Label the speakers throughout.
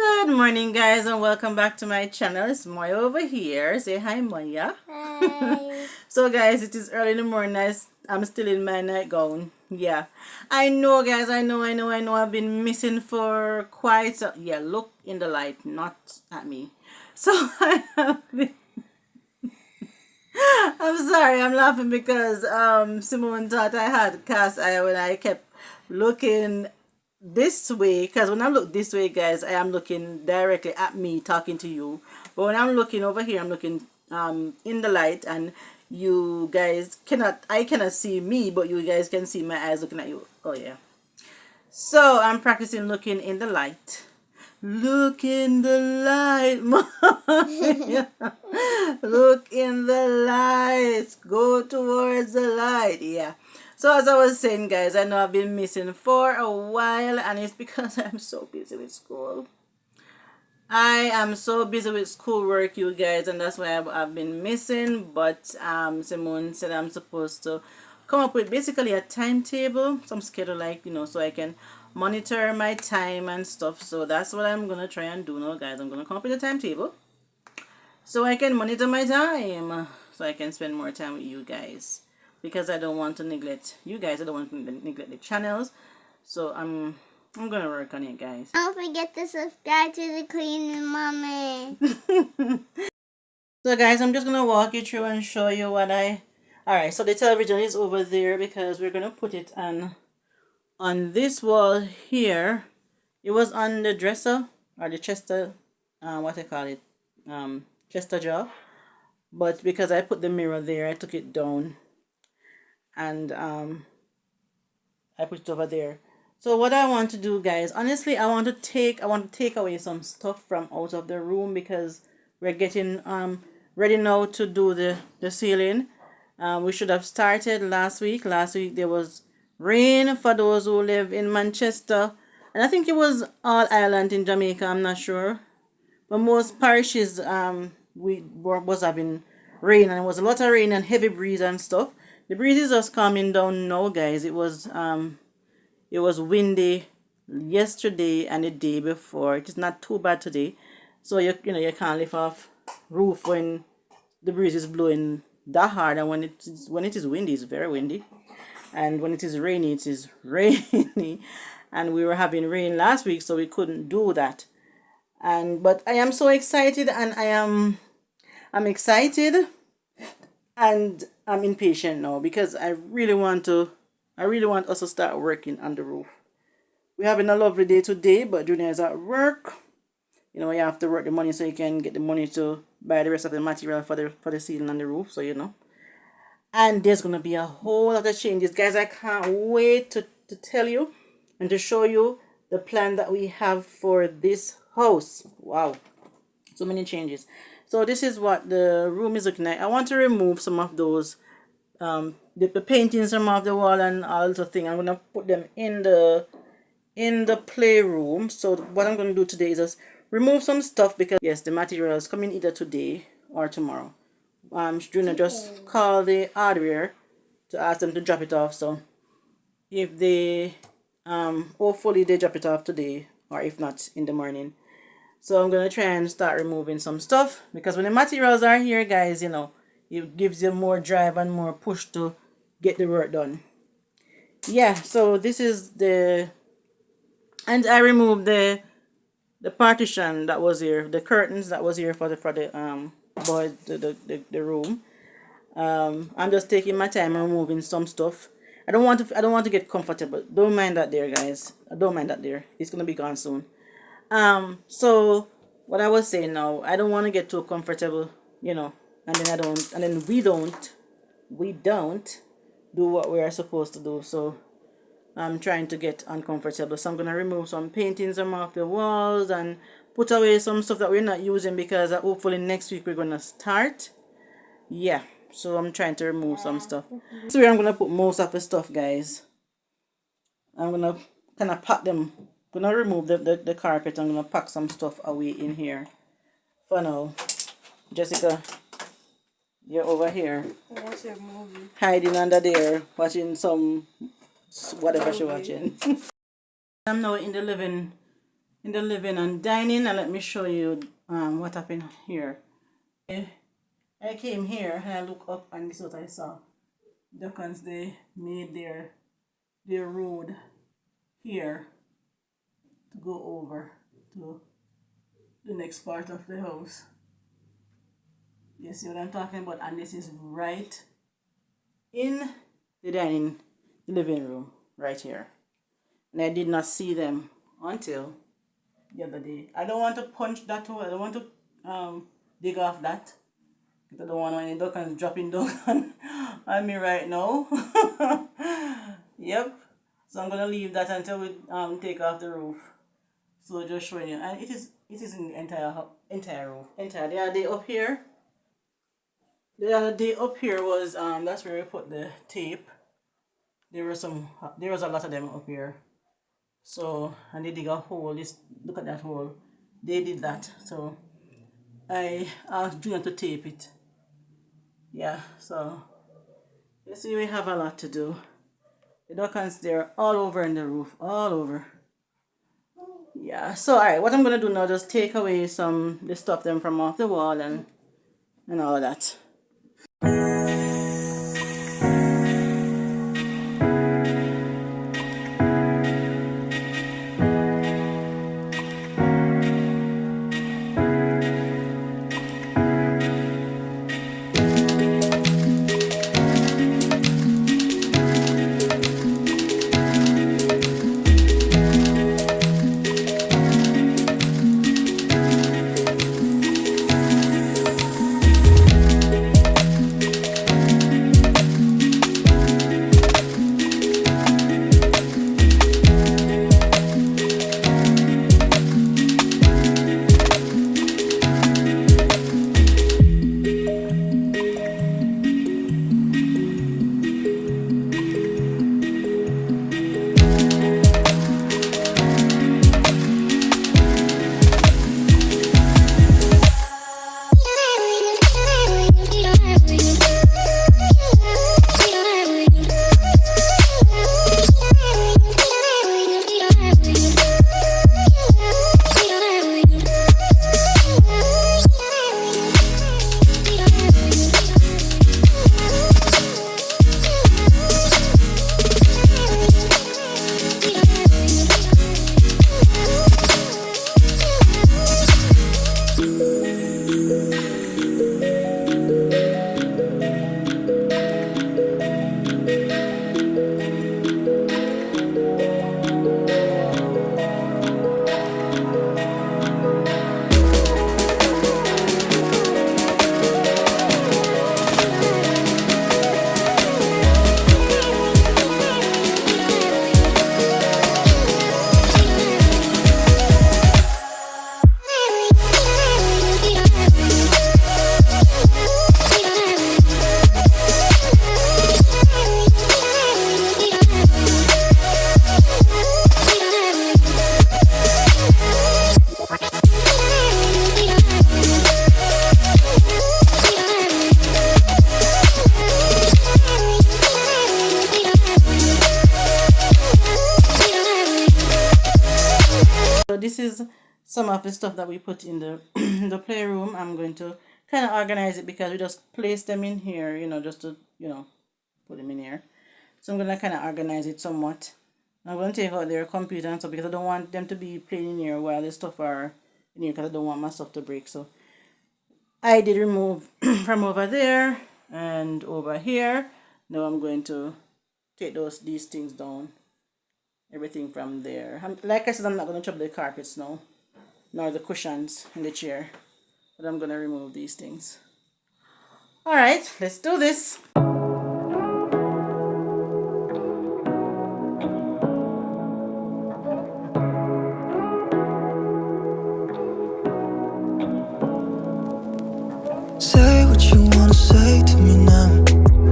Speaker 1: Good morning, guys, and welcome back to my channel. It's Moya over here. Say hi, Moya.
Speaker 2: Hi.
Speaker 1: So, guys, it is early in the morning. I'm still in my nightgown. Yeah, I know, guys. I know. I've been missing for quite. Yeah, look in the light, not at me. So I have been. I'm sorry. I'm laughing because Simone thought I had cast eye when I kept looking this way, because when I look this way, guys, I am looking directly at me talking to you, but when I'm looking over here, I'm looking in the light, and you guys cannot, I cannot see me, but you guys can see my eyes looking at you. Oh yeah. So I'm practicing looking in the light. Look in the light, mommy. Look in the light. Go towards the light. Yeah. So as I was saying, guys, I know I've been missing for a while, and it's because I'm so busy with school. I am so busy with schoolwork, you guys, and that's why I've been missing. But Simone said I'm supposed to come up with basically a timetable, some schedule, like, so I can monitor my time and stuff. So that's what I'm gonna try and do now, guys. I'm gonna come up with a timetable so I can monitor my time, so I can spend more time with you guys, because I don't want to neglect you guys. I don't want to neglect the channels. So I'm gonna work on it, guys.
Speaker 2: Don't forget to subscribe to the Cleaning Mommy.
Speaker 1: So, guys, I'm just gonna walk you through and show you what I. All right, so the television is over there because we're gonna put it on this wall here. It was on the dresser, or the Chester, what I call it, Chester jaw. But because I put the mirror there, I took it down, and I put it over there. So what I want to do, guys, honestly, I want to take away some stuff from out of the room, because we're getting ready now to do the ceiling. We should have started last week. Last week there was rain for those who live in Manchester, and I think it was all island in Jamaica. I'm not sure, but most parishes was having rain, and it was a lot of rain and heavy breeze and stuff. The breeze is just calming down now, guys. It was windy yesterday and the day before. It is not too bad today, so you can't lift off roof when the breeze is blowing that hard, and when it is windy, it's very windy, and when it is rainy, it is rainy, and we were having rain last week, so we couldn't do that. But I am so excited, and I'm excited, and I'm impatient now, because I really want us to start working on the roof. We're having a lovely day today, but Junior is at work. You have to work the money so you can get the money to buy the rest of the material for the ceiling and the roof. So and there's gonna be a whole lot of changes, guys. I can't wait to tell you and to show you the plan that we have for this house. Wow, so many changes. So this is what the room is looking like. I want to remove some of those the paintings from off the wall and all the thing. I'm gonna put them in the playroom. So what I'm gonna do today is just remove some stuff, because yes, the materials coming either today or tomorrow. Junior just call the hardware to ask them to drop it off. So if they hopefully they drop it off today, or if not, in the morning. So I'm gonna try and start removing some stuff, because when the materials are here, guys, it gives you more drive and more push to get the work done. Yeah, so this is and I removed the partition that was here, the curtains that was here for the room. I'm just taking my time and removing some stuff. I don't want to get comfortable. Don't mind that there, guys. I don't mind that there. It's gonna be gone soon. So what I was saying now, I don't want to get too comfortable, and then we don't do what we are supposed to do. So I'm trying to get uncomfortable. So I'm gonna remove some paintings from off the walls and put away some stuff that we're not using, because hopefully next week we're gonna start. Yeah. So I'm trying to remove some stuff. So where I'm gonna put most of the stuff, guys. I'm gonna kind of pack them. Gonna remove the carpet. I'm gonna pack some stuff away in here for now. Jessica, you're over here hiding under there watching some whatever she's watching. I'm now in the living in the living and dining, and let me show you what happened here. I came here and I look up and this is what I saw. Duckans, they made their road here to go over to the next part of the house. You see what I'm talking about? And this is right in the the living room, right here. And I did not see them until the other day. I don't want to punch that hole. I don't want to dig off that. I don't want any duckans dropping down on me right now. Yep. So I'm gonna leave that until we take off the roof. So just showing you, and it is in the entire roof. The other day up here. The other day up here was that's where we put the tape. There was a lot of them up here. So and they dig a hole. Look at that hole. They did that. So I asked Junior to tape it. Yeah, so you see we have a lot to do. The duckans they're all over in the roof, all over. Yeah, so alright, what I'm gonna do now just take away the stuff them from off the wall and all of that. So this is some of the stuff that we put in the the playroom. I'm going to kind of organize it because we just place them in here, just to, put them in here. So I'm going to kind of organize it somewhat. I'm going to take out their computer and stuff because I don't want them to be playing in here while the stuff are in here because I don't want my stuff to break. So I did remove from over there and over here. Now I'm going to take these things down. Everything from there. Like I said, I'm not going to trouble the carpets now, nor the cushions in the chair, but I'm going to remove these things. Alright, let's do this.
Speaker 3: Say what you wanna say to me now.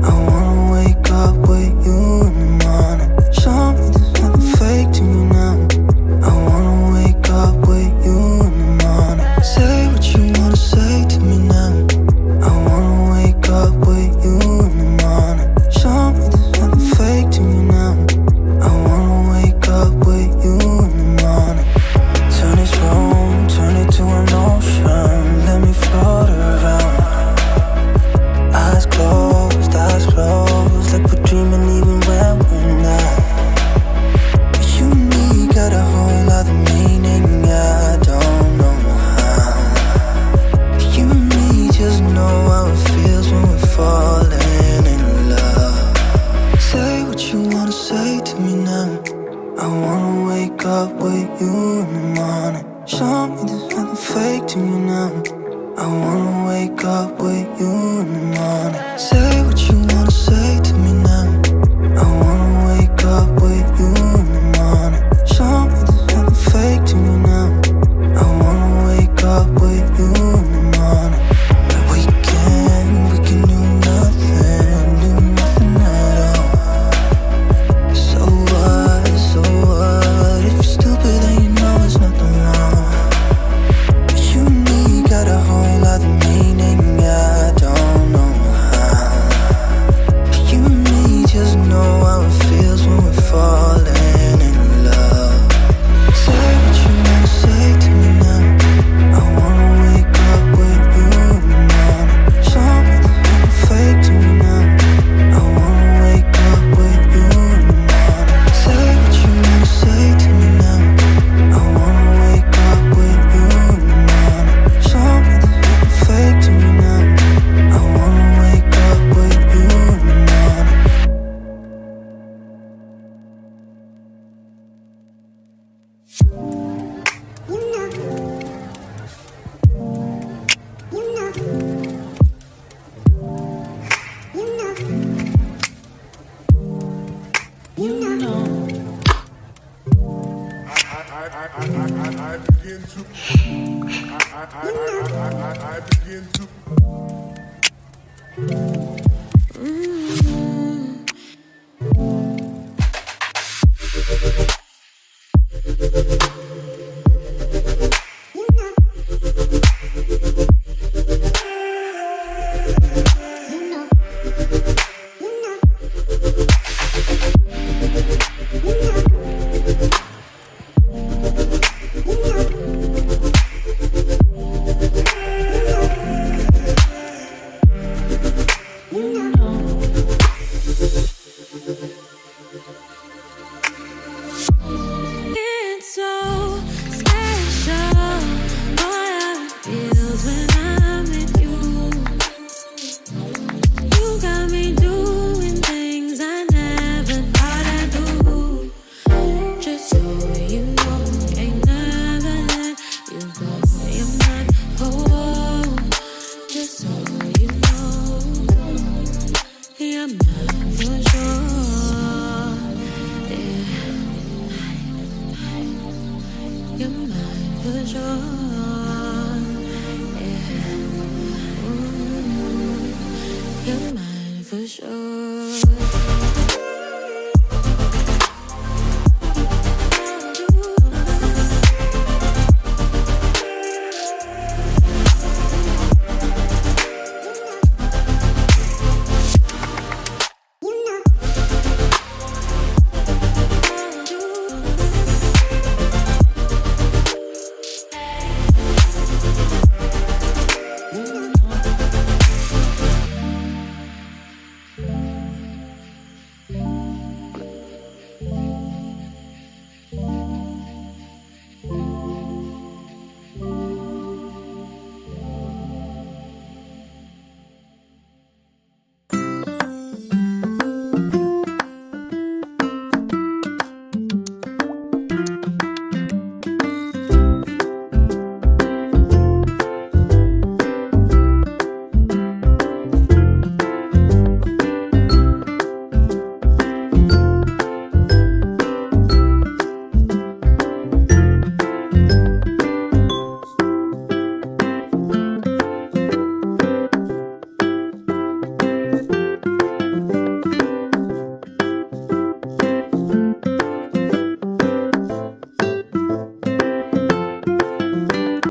Speaker 3: I wanna wake up with you in the morning. Show me there's nothing fake to me now. I wanna wake up with you in the morning. Say what you wanna say to me now. I wanna wake up with you in the morning. morning. Show me there's nothing fake to me now. I wanna wake up with you in the morning. Say what you wanna say to me now. I wanna wake up with you in the morning. Show me there's nothing fake to me now. I wanna wake up with you in the morning. Like we can do nothing at all. So what? If you're stupid, then you know there's nothing wrong. But you and me got a whole other meaning, I don't know how. You and me just know how it feels when we're falling in love. Say what you wanna say to me now. I wanna wake up with you in the morning. Show me there's nothing fake to me now. I wanna wake up with you in the morning. Say what you wanna say to me now. I wanna wake up with you in the morning. Show me there's nothing fake to me now. I wanna wake up with you in the morning.
Speaker 4: I begin to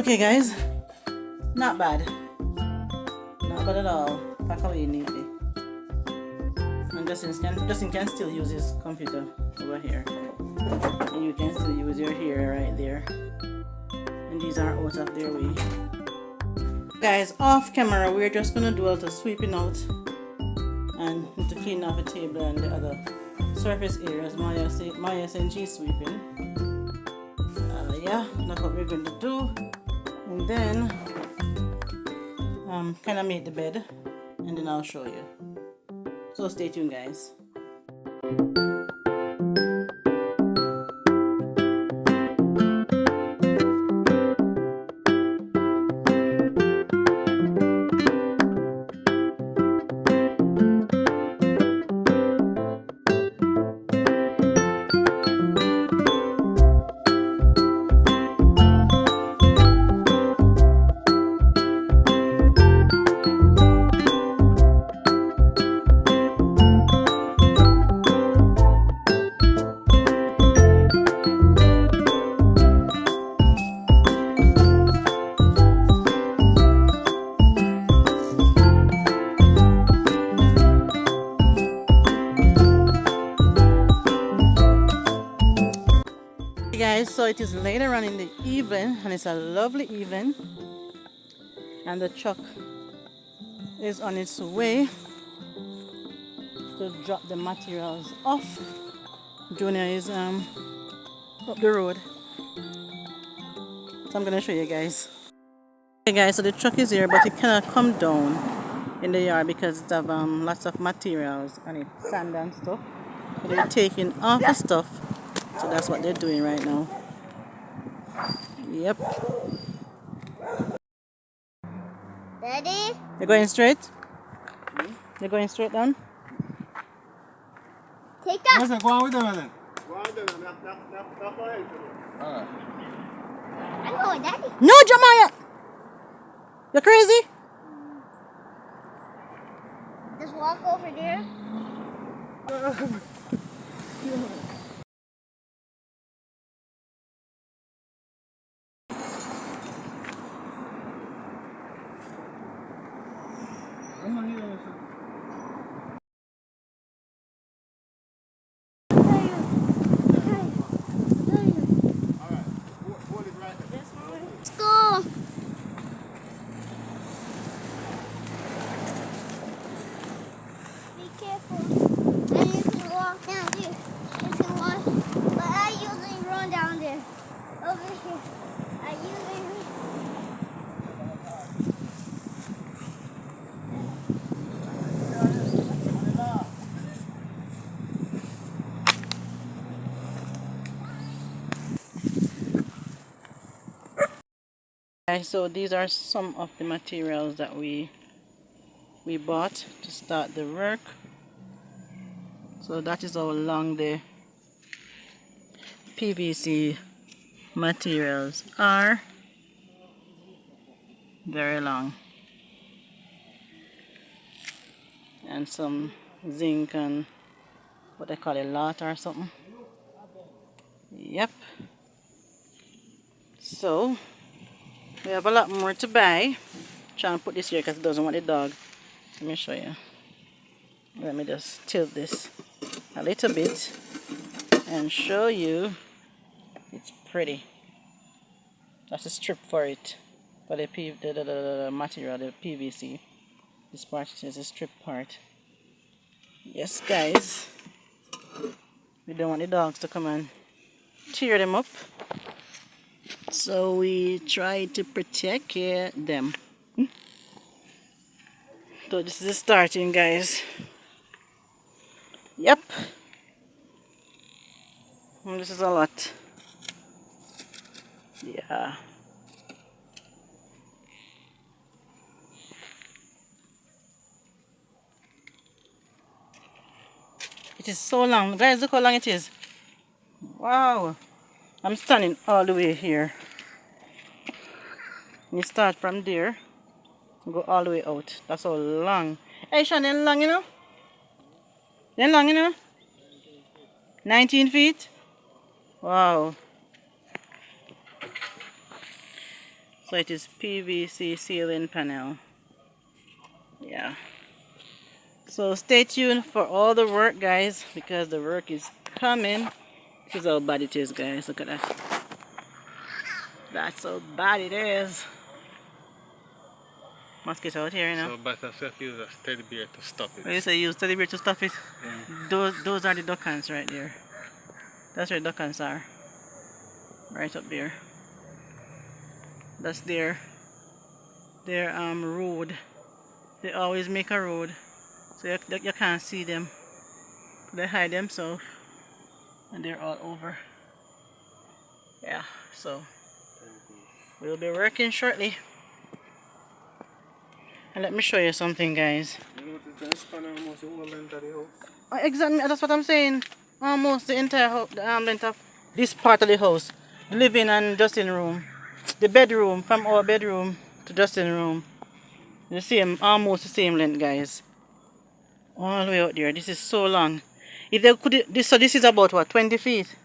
Speaker 1: Okay, guys, not bad. Not bad at all. Pack away neatly. And Justin can still use his computer over here. And you can still use your hair right there. And these are out of their way. Guys, off camera, we're just gonna do a little sweeping out and to clean off the table and the other surface areas. Maya said she's sweeping. Yeah, that's what we're going to do. And then kind of make the bed, and then I'll show you. So stay tuned, guys. it is later on in the evening, and it's a lovely evening, and the truck is on its way to drop the materials off. Junior is up the road, so I'm gonna show you guys. Okay guys, so the truck is here, but it cannot come down in the yard because it have lots of materials on it, sand and stuff. So they're taking off the stuff, so that's what they're doing right now. Yep.
Speaker 2: Daddy?
Speaker 1: You're going straight? You're going straight down?
Speaker 2: Take that.
Speaker 5: Listen, go on with them then.
Speaker 2: I'm going, Daddy.
Speaker 1: No, Jamaya! You're crazy?
Speaker 2: Just walk over there. Let's go. Be careful. And you can walk down there if you want. But I usually run down there. Over here. I usually
Speaker 1: Okay, so these are some of the materials that we bought to start the work. So that is how long the PVC materials are. Very long. And some zinc and what they call it, lot or something. Yep. So we have a lot more to buy. Trying to put this here because it doesn't want the dog. Let me show you. Let me just tilt this a little bit and show you. It's pretty. That's a strip for it, for the material, the PVC. This part is a strip part. Yes, guys. We don't want the dogs to come and tear them up, so we try to protect them. So this is starting, guys. Yep. And this is a lot. Yeah. It is so long. Guys, look how long it is. Wow. I'm standing all the way here. You start from there and go all the way out. That's how long. Hey, Sean, they're long, you know? They're long, you know? 19 feet? Wow. So it is PVC ceiling panel. Yeah. So stay tuned for all the work, guys, because the work is coming. This is how bad it is, guys. Look at that. That's how bad it is. Mosquito out here, you know.
Speaker 5: So better if you use a steady beer to stop it.
Speaker 1: What you say, use teddy bear to stop it?
Speaker 5: Yeah.
Speaker 1: Those are the duck cans right there. That's where duck cans are. Right up there. That's their road. They always make a road, so you can't see them. They hide themselves, and they're all over. Yeah, so we'll be working shortly. And let me show you something, guys.
Speaker 5: You notice the span almost the whole length of the house?
Speaker 1: Exactly, that's what I'm saying. Almost the entire length of this part of the house. The living and dressing room. The bedroom, from our bedroom to dressing room. The same, almost the same length, guys. All the way out there. This is so long. If they could, this is about what, 20 feet?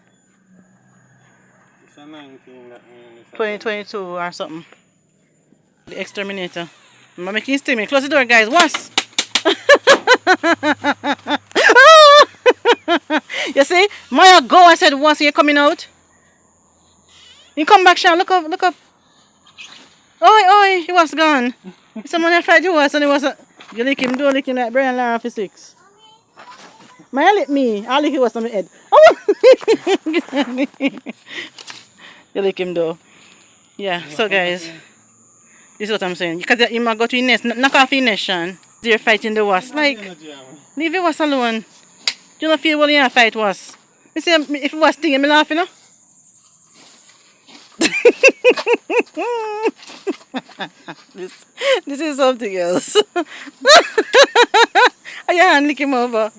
Speaker 5: It's a 19 that means
Speaker 1: 2022 or something. The exterminator. I'm making it steamy. Close the door, guys. Once. You see? Maya, go. I said once you're coming out. He come back, Sean. Look up, look up. Oi, oi, he was gone. Someone had fight horse and he was. You lick him, do lick him like Brian Lara for 6. My lick me. I'll lick it was on my head. Oh! You lick him though. Yeah, so guys, this is what I'm saying. Because you might go to your nest, knock off your nest, Sean. They're fighting the wasp. Like, leave the wasp alone. Do you not feel what you fight was? You see, if it was stinging, me laughing, you know? this is something else. Your hand lick him over.